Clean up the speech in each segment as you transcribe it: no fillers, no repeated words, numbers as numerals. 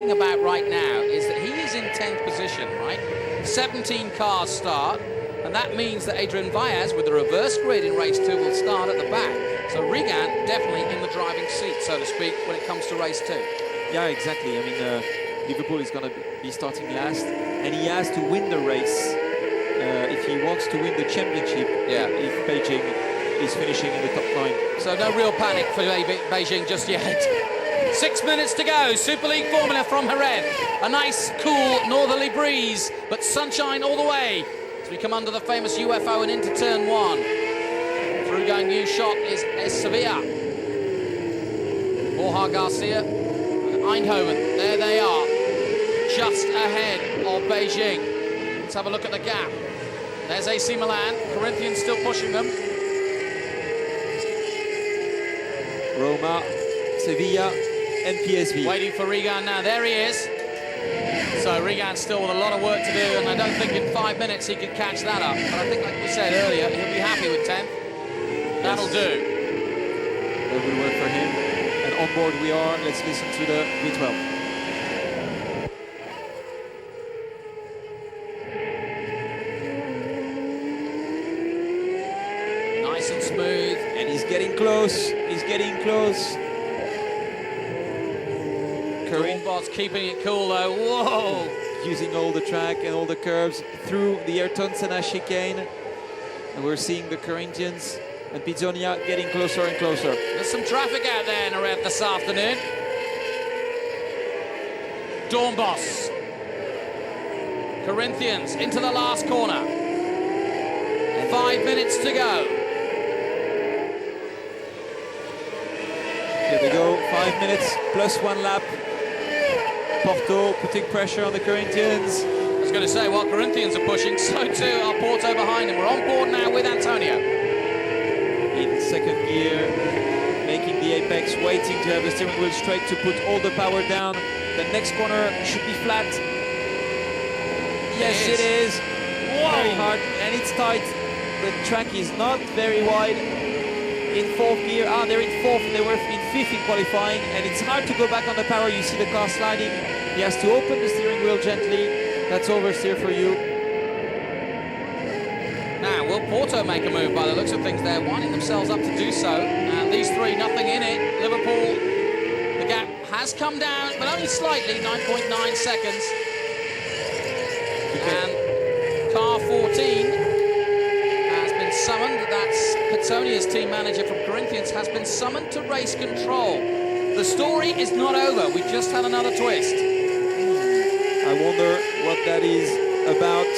thing about right now is that he is in 10th position, right? 17 cars start, and that means that Adrian Vaez, with the reverse grid in race 2, will start at the back. So Regan definitely in the driving seat, so to speak, when it comes to race 2. Yeah, exactly. I mean, Liverpool is going to be starting last, and he has to win the race if he wants to win the championship. Yeah. If Beijing is finishing in the top 9. So no real panic for Beijing just yet. 6 minutes to go. Super League formula from Jerez. A nice, cool northerly breeze, but sunshine all the way as we come under the famous UFO and into turn 1. Through-going new shot is Sevilla. Borja Garcia and Eindhoven. There they are, just ahead of Beijing. Let's have a look at the gap. There's AC Milan. Corinthians still pushing them. Roma, Sevilla, and PSV. Waiting for Regan now. There he is. So Regan's still with a lot of work to do, and I don't think in 5 minutes he could catch that up. But I think, like we said earlier, he'll be happy with 10th. That'll do. That will work for him. And on board we are. Let's listen to the V12. Nice and smooth. And he's getting close. He's getting close. Greenbot's keeping it cool though. Whoa! Using all the track and all the curves through the Ayrton Senna chicane. And we're seeing the Corinthians and Pizzonia getting closer and closer. There's some traffic out there in Jerez this afternoon. Dornbos. Corinthians into the last corner. 5 minutes to go. Here they go, 5 minutes plus 1 lap. Porto putting pressure on the Corinthians. I was going to say, while Corinthians are pushing, so too are Porto behind him. We're on board now with Antonio. In second gear, making the apex, waiting to have the steering wheel straight to put all the power down. The next corner should be flat. Yes, it is. Whoa. Very hard, and it's tight. The track is not very wide. In 4th gear, they're in 4th, they were in 5th in qualifying, and it's hard to go back on the power. You see the car sliding. He has to open the steering wheel gently. That's oversteer for you. Now, will Porto make a move by the looks of things? They're winding themselves up to do so. And these three, nothing in it. Liverpool, the gap has come down, but only slightly, 9.9 seconds. And car 14 has been summoned. That's Pizzonia's team manager from Corinthians, has been summoned to race control. The story is not over. We just had another twist. I wonder what that is about.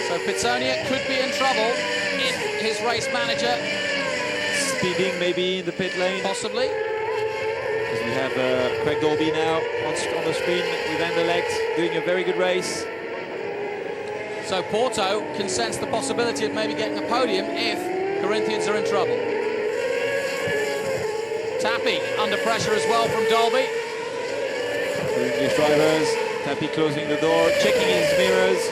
So Pizzonia could be in trouble if his race manager... Speeding maybe in the pit lane. Possibly. Because we have Craig Dolby now on the screen with Anderlecht doing a very good race. So Porto can sense the possibility of maybe getting a podium if Corinthians are in trouble. Tappy under pressure as well from Dolby. The English drivers, Tappy closing the door, checking his mirrors.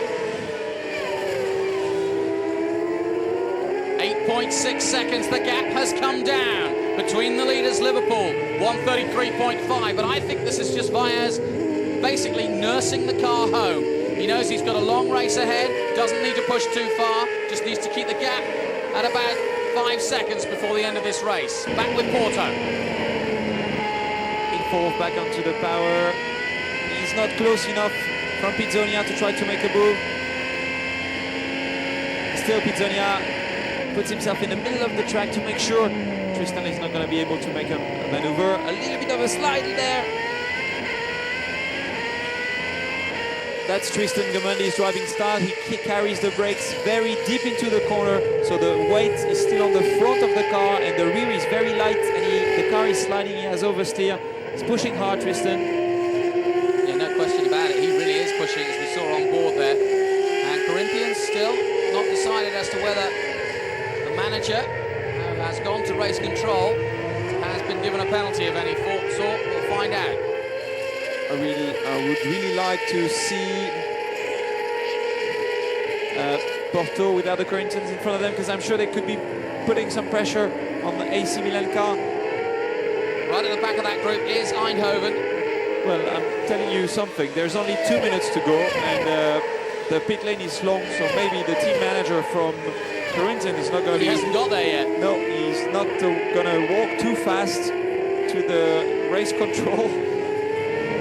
8.6 seconds, the gap has come down between the leaders, Liverpool, 133.5, but I think this is just Vaez basically nursing the car home. He knows he's got a long race ahead, doesn't need to push too far, just needs to keep the gap at about 5 seconds before the end of this race. Back with Porto. In 4th, back onto the power. He's not close enough from Pizzonia to try to make a move. Still Pizzonia puts himself in the middle of the track to make sure Tristan is not going to be able to make a maneuver. A little bit of a slide there. That's Tristan Gamundi's driving style. He carries the brakes very deep into the corner, so the weight is still on the front of the car and the rear is very light, and the car is sliding. He has oversteer. He's pushing hard, Tristan. Yeah, no question about it. He really is pushing, as we saw on board there. And Corinthians still not decided as to whether the manager, who has gone to race control, has been given a penalty of any sort. We'll find out. I would really like to see Porto without the Corinthians in front of them, because I'm sure they could be putting some pressure on the AC Milan car. Right at the back of that group is Eindhoven. Well, I'm telling you something. There's only 2 minutes to go, and the pit lane is long, so maybe the team manager from Corinthians is not going to... He hasn't got there yet. No, he's not going to walk too fast to the race control.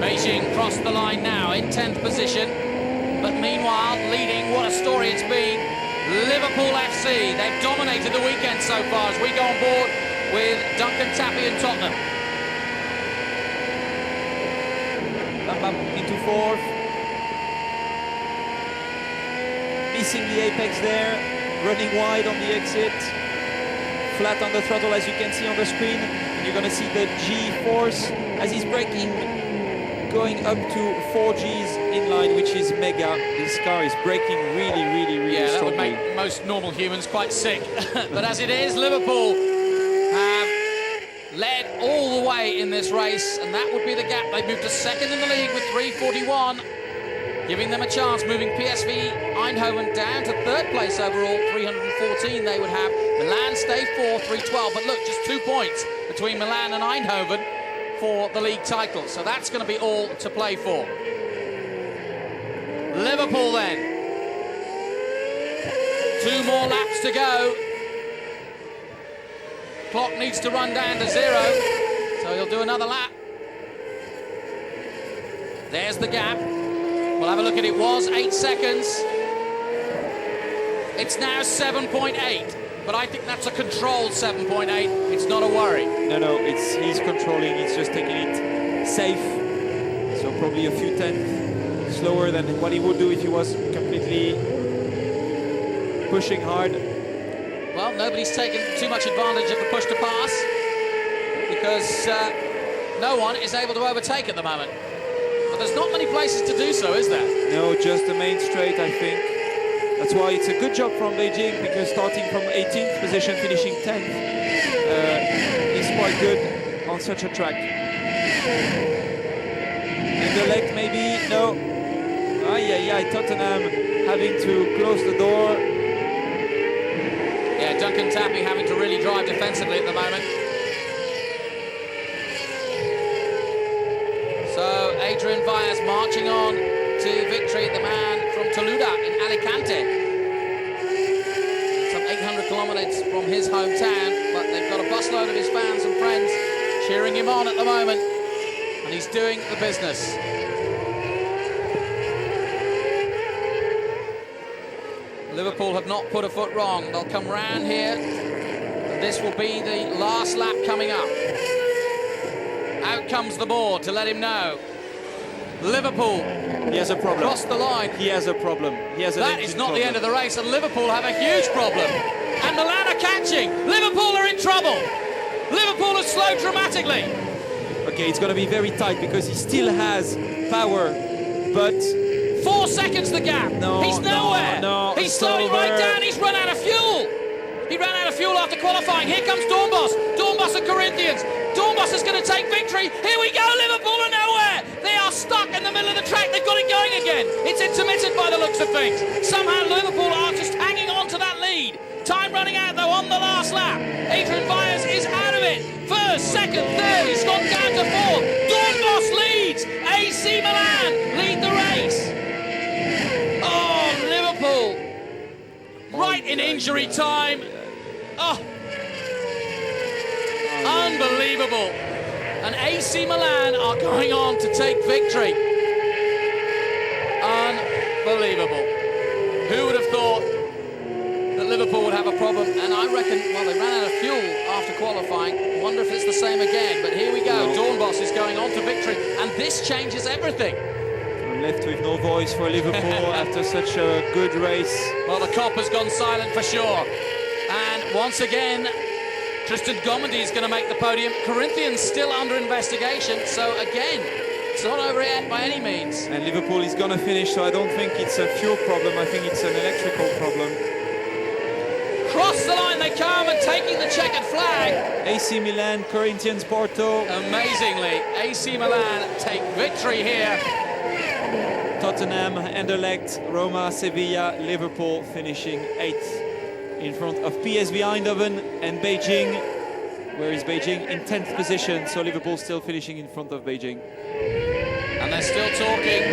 Beijing crossed the line now in 10th position, but meanwhile leading. What a story it's been. Liverpool FC, they've dominated the weekend so far as we go on board with Duncan Tappy and Tottenham. Up into 4th. Missing the apex there, running wide on the exit. Flat on the throttle as you can see on the screen. And you're going to see the G-force as he's braking, going up to 4 Gs in line, which is mega. This car is braking really strongly. That would make most normal humans quite sick. But as it is, Liverpool have led all the way in this race, and that would be the gap. They moved to 2nd in the league with 3:41, giving them a chance, moving PSV Eindhoven down to 3rd place overall, 314 they would have. Milan stay 4th, 312, but look, just 2 points between Milan and Eindhoven for the league title, so that's going to be all to play for. Liverpool then. 2 more laps to go. Clock needs to run down to 0, so he'll do another lap. There's the gap. We'll have a look at it. Was 8 seconds. It's now 7.8, but I think that's a controlled 7.8. It's not a worry. No, he's controlling. He's just taking it safe. So probably a few tenths slower than what he would do if he was completely pushing hard. Well, nobody's taken too much advantage of the push to pass because no one is able to overtake at the moment. But there's not many places to do so, is there? No, just the main straight, I think. That's why it's a good job from Beijing, because starting from 18th position, finishing 10th, is quite good on such a track. And the leg maybe, no. Tottenham having to close the door. Yeah, Duncan Tappy having to really drive defensively at the moment. So Adrian Valles marching on to victory, the man from Toluca in Alicante. Some 800 kilometers from his hometown, but they've got a busload of his fans and friends cheering him on at the moment, and he's doing the business. Liverpool have not put a foot wrong. They'll come round here, and this will be the last lap coming up. Out comes the board to let him know. Liverpool. He has a problem. Crossed the line. He has a problem. That is not the end of the race, and Liverpool have a huge problem. And Milan are catching. Liverpool are in trouble. Liverpool has slowed dramatically. Okay, it's going to be very tight because he still has power, but 4 seconds the gap. He's nowhere. No, he's slowing right down. He's run out of fuel. He ran out of fuel after qualifying. Here comes Dornbos. Dornbos and Corinthians. Dornbos is going to take victory. Here we go. Liverpool are nowhere. They are stuck in the middle of the track. They've got it going again. It's intermittent by the looks of things. Somehow Liverpool are just hanging on to that lead. Time running out though on the last lap. Adrian Valles is out of it. First, second, third. He's gone down to 4th. Dornbos leads. AC Milan lead the race. Oh, Liverpool. Right in injury time. Oh. Unbelievable. And AC Milan are going on to take victory. Unbelievable. Who would have thought that Liverpool would have a problem? And I reckon, well, they ran out of fuel after qualifying. Wonder if it's the same again. But here we go. Dornbos is going on to victory. And this changes everything. I'm left with no voice for Liverpool after such a good race. Well, the cop has gone silent for sure. And once again, Tristan Gomendy is going to make the podium. Corinthians still under investigation, so again, it's not over yet by any means. And Liverpool is going to finish, so I don't think it's a fuel problem, I think it's an electrical problem. Cross the line they come, and taking the checkered flag. AC Milan, Corinthians, Porto. Amazingly, AC Milan take victory here. Tottenham, Anderlecht, Roma, Sevilla, Liverpool finishing 8th. In front of PSV Eindhoven and Beijing. Where is Beijing? In 10th position, so Liverpool still finishing in front of Beijing. And they're still talking